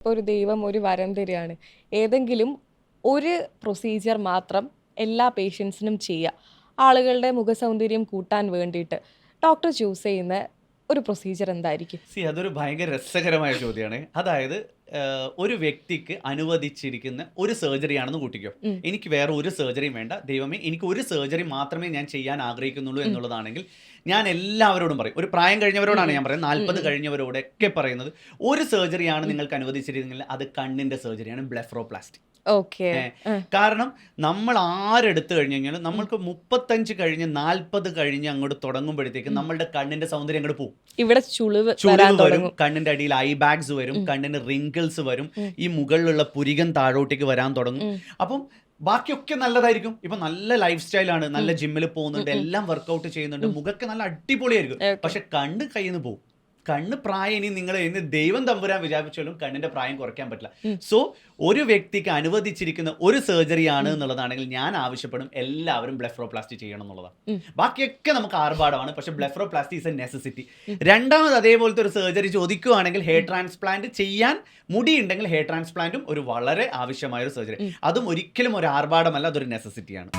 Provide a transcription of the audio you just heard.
ഇപ്പോൾ ഒരു ദൈവം ഒരു വരം തരികയാണ്. ഏതെങ്കിലും ഒരു പ്രൊസീജിയർ മാത്രം എല്ലാ പേഷ്യൻസിനും ചെയ്യുക. ആളുകളുടെ മുഖസൗന്ദര്യം കൂട്ടാൻ വേണ്ടിയിട്ട് ഡോക്ടർ ചൂസ് ചെയ്യുന്ന ഒരു പ്രൊസീജിയർ എന്തായിരിക്കും? അതൊരു ഭയങ്കര രസകരമായ ചോദ്യമാണ്. അതായത് ഒരു വ്യക്തിക്ക് അനുവദിച്ചിരിക്കുന്ന ഒരു സർജറി ആണെന്ന് കൂട്ടിക്കോ. എനിക്ക് വേറെ ഒരു സർജറിയും വേണ്ട, ദൈവമേ എനിക്ക് ഒരു സർജറി മാത്രമേ ഞാൻ ചെയ്യാൻ ആഗ്രഹിക്കുന്നുള്ളൂ എന്നുള്ളതാണെങ്കിൽ ഞാൻ എല്ലാവരോടും പറയും. ഒരു പ്രായം കഴിഞ്ഞവരോടാണ് ഞാൻ പറയുന്നത്, 40 കഴിഞ്ഞവരോടൊക്കെ പറയുന്നത്, ഒരു സർജറിയാണ് നിങ്ങൾക്ക് അനുവദിച്ചിരിക്കുന്നത്, അത് കണ്ണിന്റെ സർജറിയാണ്, ബ്ലെഫറോപ്ലാസ്റ്റി. ഓക്കെ. കാരണം നമ്മൾ ആരെടുത്തു കഴിഞ്ഞു കഴിഞ്ഞാൽ നമ്മൾക്ക് 35 കഴിഞ്ഞ് 40 കഴിഞ്ഞ് അങ്ങോട്ട് തുടങ്ങുമ്പോഴത്തേക്ക് നമ്മളുടെ കണ്ണിന്റെ സൗന്ദര്യം അങ്ങോട്ട് പോകും. ഇവിടെ ചുളിവ് വരും, കണ്ണിന്റെ അടിയിൽ ഐ ബാഗ്സ് വരും, കണ്ണിന് റിങ്കിൾസ് വരും, ഈ മുകളിലുള്ള പുരികം താഴോട്ടേക്ക് വരാൻ തുടങ്ങും. അപ്പം ബാക്കിയൊക്കെ നല്ലതായിരിക്കും. ഇപ്പൊ നല്ല ലൈഫ് സ്റ്റൈലാണ്, നല്ല ജിമ്മിൽ പോകുന്നുണ്ട്, എല്ലാം വർക്കൗട്ട് ചെയ്യുന്നുണ്ട്, മുഖമൊക്കെ നല്ല അടിപൊളിയായിരിക്കും. പക്ഷെ കണ്ണ് കയ്യിൽ നിന്ന് പോകും. കണ്ണ് പ്രായം ഇനി നിങ്ങൾ ദൈവം തമ്പുരാൻ വിചാരിച്ചാലും കണ്ണിന്റെ പ്രായം കുറയ്ക്കാൻ പറ്റില്ല. സോ ഒരു വ്യക്തിക്ക് അനുവദിച്ചിരിക്കുന്ന ഒരു സർജറി ആണ് എന്നുള്ളതാണെങ്കിൽ ഞാൻ ആവശ്യപ്പെടും എല്ലാവരും ബ്ലെഫറോപ്ലാസ്റ്റി ചെയ്യണം എന്നുള്ളതാണ്. ബാക്കിയൊക്കെ നമുക്ക് ആർഭാടമാണ്, പക്ഷെ ബ്ലെഫറോപ്ലാസ്റ്റി ഈസ് എ നെസസിറ്റി. രണ്ടാമത് അതേപോലത്തെ ഒരു സർജറി ചോദിക്കുകയാണെങ്കിൽ ഹെയർ ട്രാൻസ്പ്ലാന്റ് ചെയ്യാൻ മുടി ഉണ്ടെങ്കിൽ ഹെയർ ട്രാൻസ്പ്ലാന്റും ഒരു വളരെ ആവശ്യമായ ഒരു സർജറി. അതും ഒരിക്കലും ഒരു ആർഭാടമല്ല, അതൊരു നെസസിറ്റിയാണ്.